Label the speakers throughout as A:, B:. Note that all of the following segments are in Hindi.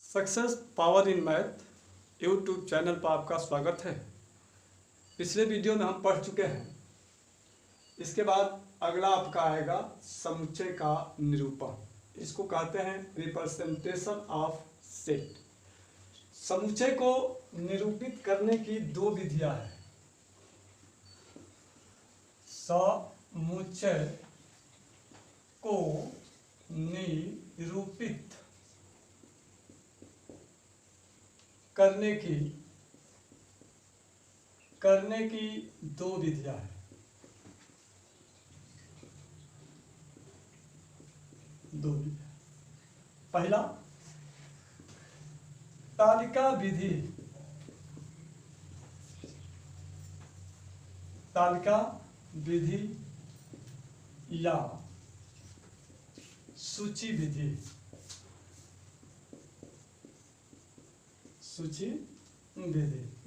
A: Success power in math YouTube channel पर आपका स्वागत है। पिछले वीडियो में हम पढ़ चुके हैं। इसके बाद अगला आपका आएगा समुच्चय का निरूपण। इसको कहते हैं रिप्रेजेंटेशन ऑफ सेट। समुच्चय को निरूपित करने की दो विधियां हैं। समुच्चय को निरूपित करने की दो विधियां हैं। पहला तालिका विधि। या सूची विधि।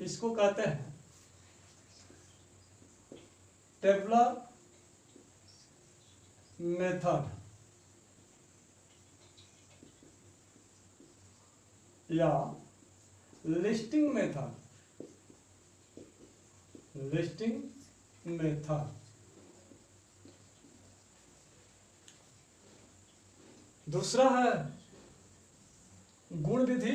A: इसको कहते हैं टेबुलर मेथड या लिस्टिंग मेथड। दूसरा है गुण विधि।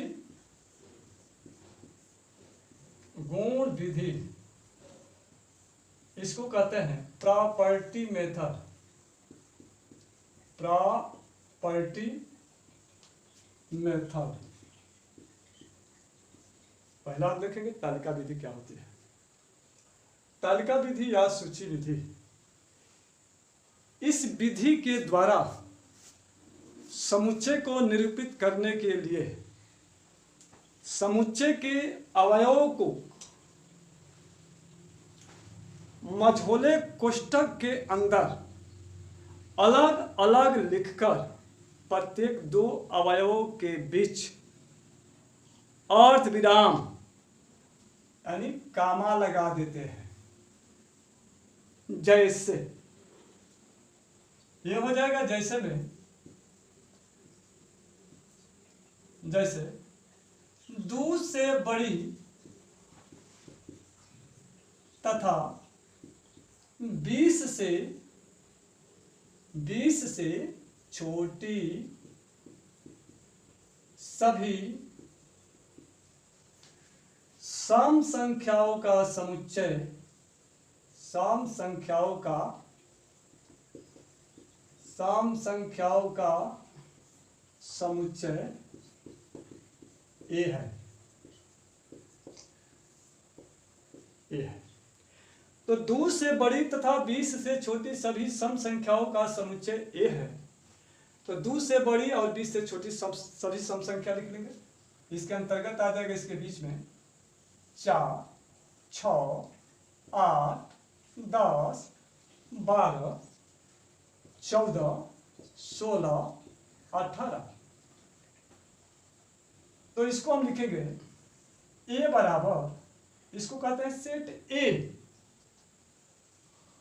A: इसको कहते हैं प्रॉपर्टी मेथड। पहला आप देखेंगे तालिका विधि क्या होती है। तालिका विधि या सूची विधि, इस विधि के द्वारा समुच्चय को निरूपित करने के लिए समुच्चय के अवयवों को मझोले कोष्ठक के अंदर अलग अलग लिखकर प्रत्येक दो अवयवों के बीच अर्ध विराम यानी कामा लगा देते हैं। जैसे ये हो जाएगा जैसे दूध से बड़ी तथा 20 से छोटी सभी सम संख्याओं का समुच्चय ए है। तो 2 से बड़ी तथा 20 से छोटी सभी सम संख्याओं का समुच्चय ए है। तो 2 से बड़ी और 20 से छोटी सभी सम संख्या लिख लेंगे। इसके अंतर्गत आ जाएगा इसके बीच में 4, 6, 8, 10, 12, 14, 16, 18। तो इसको हम लिखेंगे ए बराबर, इसको कहते हैं सेट ए।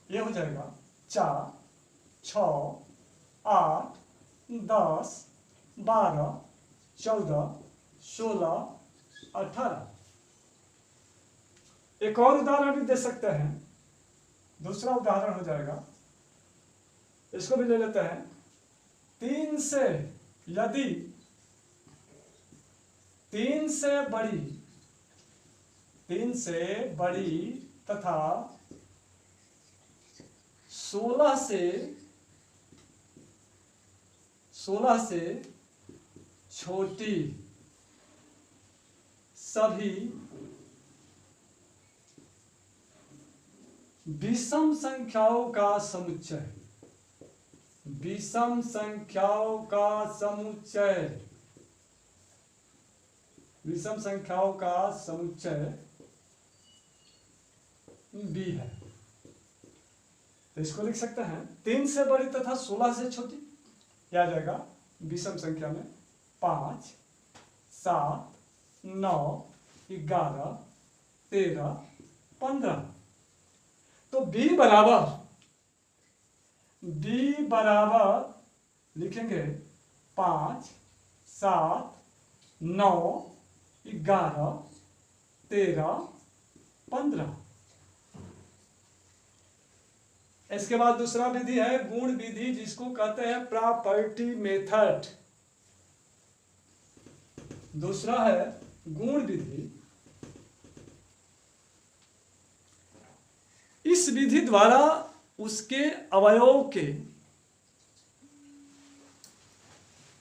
A: ये हो जाएगा 4, 6, 8, 10, 12, 14, 16, 18। एक और उदाहरण भी दे सकते हैं। दूसरा उदाहरण हो जाएगा, इसको भी ले लेते हैं। 3 से बड़ी तथा 16 से छोटी सभी विषम संख्याओं का समुच्चय। बी है। तो इसको लिख सकते हैं 3 से बड़ी तथा 16 से छोटी। क्या आ जाएगा विषम संख्या में 5, 7, 9, 11, 13, 15। तो बी बराबर लिखेंगे 5, 7, 9, 11, 13, 15। इसके बाद दूसरा विधि है गुण विधि, जिसको कहते हैं प्रॉपर्टी मेथड। दूसरा है गुण विधि। इस विधि द्वारा उसके अवयव के,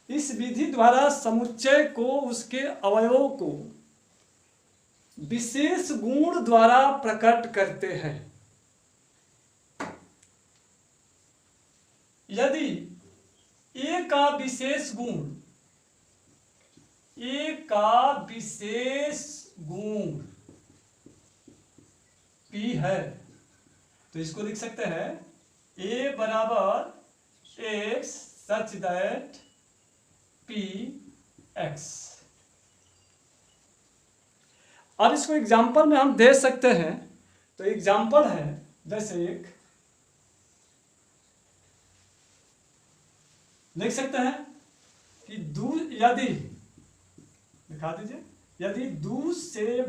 A: इस विधि द्वारा समुच्चय को, उसके अवयवों को विशेष गुण द्वारा प्रकट करते हैं। यदि ए का विशेष गुण, ए का विशेष गुण P है, तो इसको लिख सकते हैं A बराबर X such that P X। अब इसको एग्जाम्पल में हम दे सकते हैं। तो एग्जाम्पल है, जैसे एक लिख सकते हैं कि यदि, दिखा दीजिए, यदि दो से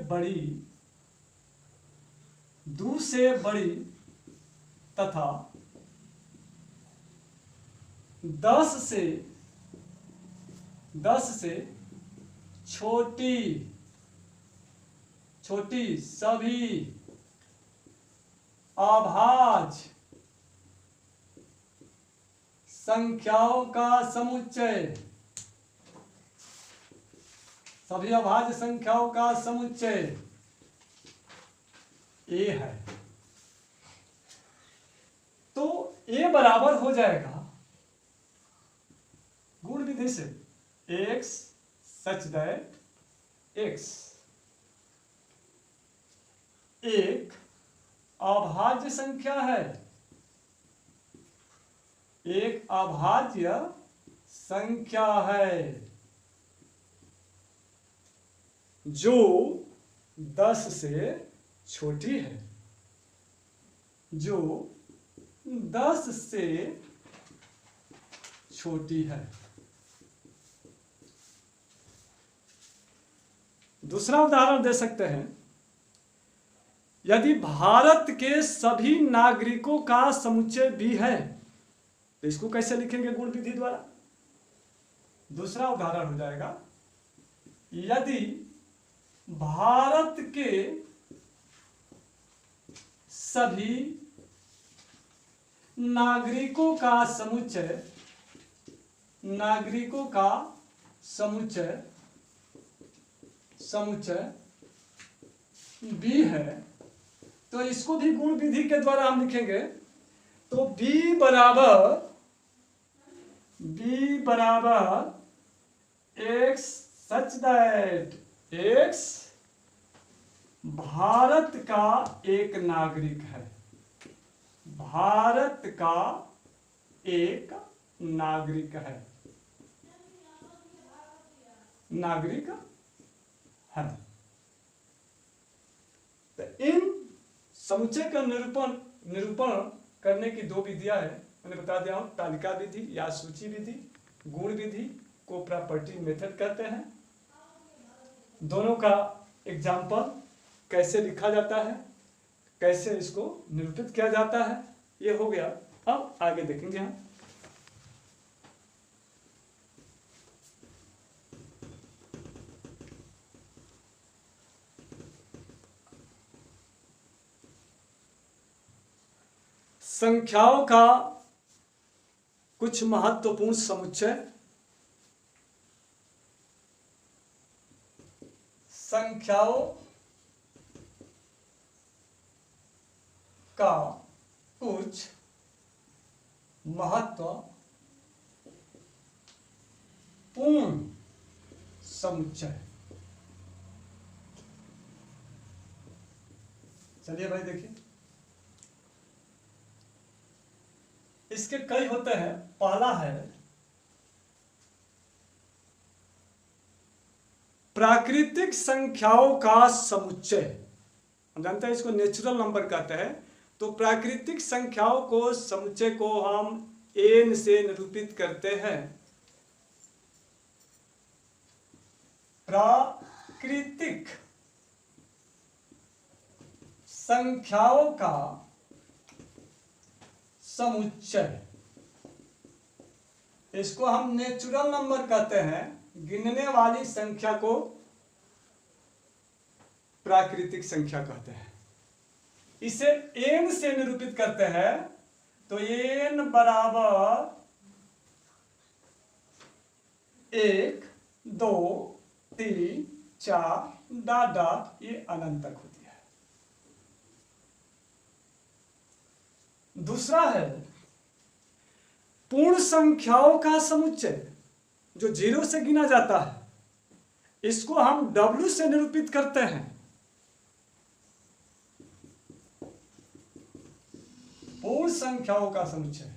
A: बड़ी तथा 10 से छोटी सभी अभाज्य संख्याओं का समुच्चय, सभी अभाज्य संख्याओं का समुच्चय ए है, तो ए बराबर हो जाएगा गुण विधि से x सच दैट x एक अभाज्य संख्या है, एक अभाज्य संख्या है जो 10 से छोटी है, जो 10 से छोटी है। दूसरा उदाहरण दे सकते हैं, यदि भारत के सभी नागरिकों का समुच्चय भी है, तो इसको कैसे लिखेंगे गुण विधि द्वारा। दूसरा उदाहरण हो जाएगा, यदि भारत के सभी नागरिकों का समुच्चय बी है, तो इसको भी गुण विधि के द्वारा हम लिखेंगे। तो b बराबर x such that x Bharat का एक नागरिक है, भारत का एक नागरिक है, नागरिक है। तो इन समुच्चय का निरूपण करने की दो विधियां हैं, मैंने बता दिया हूं, तालिका विधि या सूची विधि। गुण विधि को प्रॉपर्टी मेथड कहते हैं। दोनों का एग्जाम्पल कैसे लिखा जाता है, कैसे इसको निरूपित किया जाता है, ये हो गया। अब आगे देखेंगे हम। संख्याओं का कुछ महत्वपूर्ण समुच्चय। संख्याओं का कुछ महत्वपूर्ण समुच्चय। चलिए भाई देखिए, इसके कई होते हैं। पहला है प्राकृतिक संख्याओं का समुच्चय। हम जानते हैं इसको नेचुरल नंबर कहते हैं। तो प्राकृतिक संख्याओं को समुच्चय को हम n से निरूपित करते हैं। प्राकृतिक संख्याओं का समुच्चय, इसको हम नेचुरल नंबर कहते हैं। गिनने वाली संख्या को प्राकृतिक संख्या कहते हैं। इसे n से निरूपित करते हैं, तो n बराबर 1 2 3 4 डॉट डॉट, ये अनंत तक होती है। दूसरा है पूर्ण संख्याओं का समुच्चय, जो 0 से गिना जाता है, इसको हम w से निरूपित करते हैं। पूर्ण संख्याओं का समुच्चय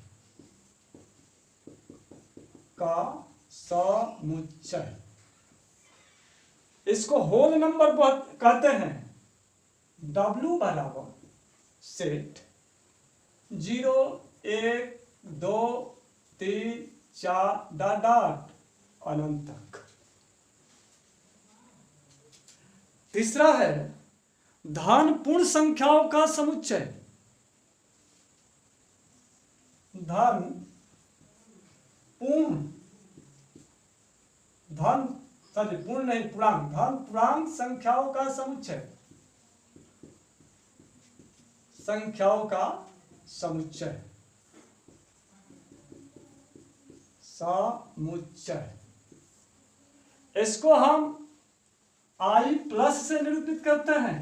A: इसको होल नंबर कहते हैं। w बराबर सेट 0 1 2 3 4 डॉट डॉट अनंत तक। तीसरा है धन पूर्ण संख्याओं का समुच्चय। धन पूर्ण नहीं, पूर्णांक, धन पूर्णांक संख्याओं का समुच्चय, संख्याओं का समुच्चय इसको हम i प्लस से निरूपित करते हैं,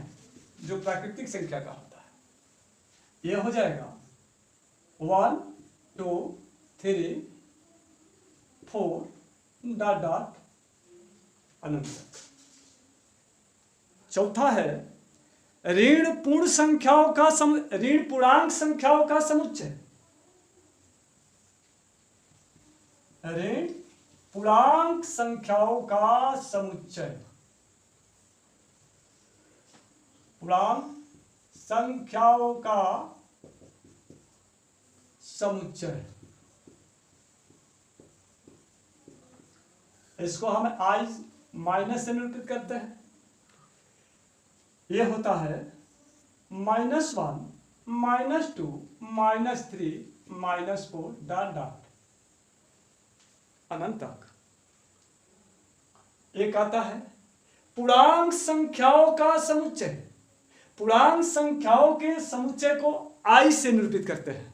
A: जो प्राकृतिक संख्या का होता है। यह हो जाएगा 1 2 3 4 डॉट डॉट अनंत तक। चौथा है ऋण पूर्ण संख्याओं का ऋण पूर्णांक संख्याओं का समुच्चय। ऋण पूर्णांक संख्याओं का समुच्चय, पूर्णांक संख्याओं का समुच्चय, इसको हम i माइनस से निरूपित करते हैं। यह होता है -1 -2 -3 -4 डॉट डॉट अनंत तक। एक आता है पूर्णांक संख्याओं का समुच्चय। पूर्णांक संख्याओं के समुच्चय को i से निरूपित करते हैं।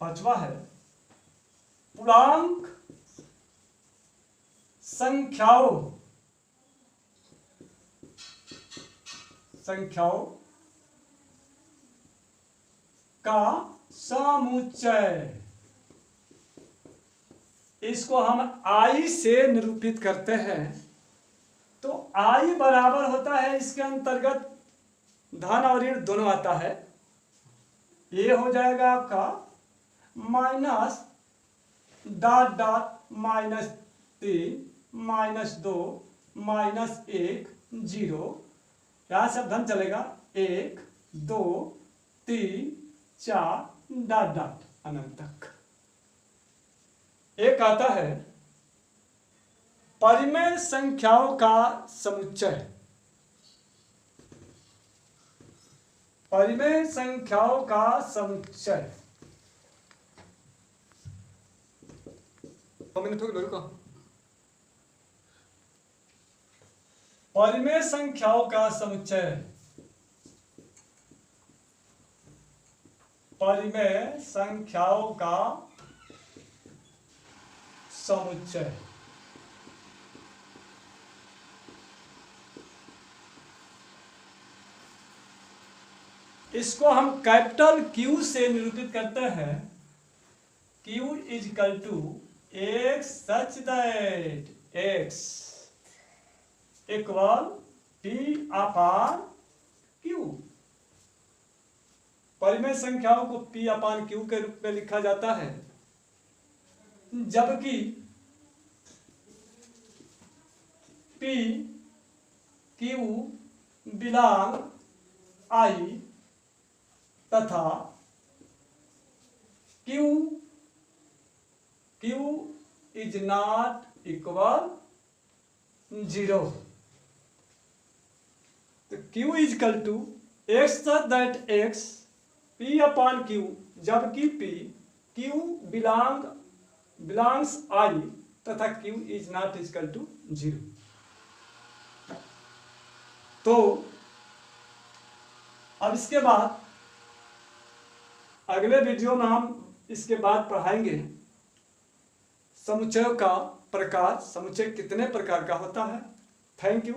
A: पांचवा है पूर्णांक संख्याओं का समुच्चय, इसको हम i से निरूपित करते हैं। तो i बराबर होता है, इसके अंतर्गत धन और ऋण दोनों आता है। ये हो जाएगा आपका माइनस डॉट डॉट -3 -2 -1 0, यहां से अब धन चलेगा 1 2 3 4 डॉट डॉट अनंत तक। एक आता है परिमेय संख्याओं का समुच्चय। परिमेय संख्याओं का समुच्चय, परिमेय संख्याओं का समुच्चय, परिमेय संख्याओं का समुच्चय, इसको हम कैपिटल Q से निरूपित करते हैं। Q is equal to x such that x equal P upon Q। परिमेय संख्याओं को P अपान Q के रूप में लिखा जाता है, जबकि P Q बिलोंग I तथा Q इज नॉट इक्वल 0। तो Q is equal to x that x P upon Q, जबकि P Q बिलोंग्स I तथा Q is not equal to 0। तो अब इसके बाद अगले वीडियो में हम इसके बाद पढ़ाएंगे समुच्चयों का प्रकार, समुच्चय कितने प्रकार का होता है। Thank you.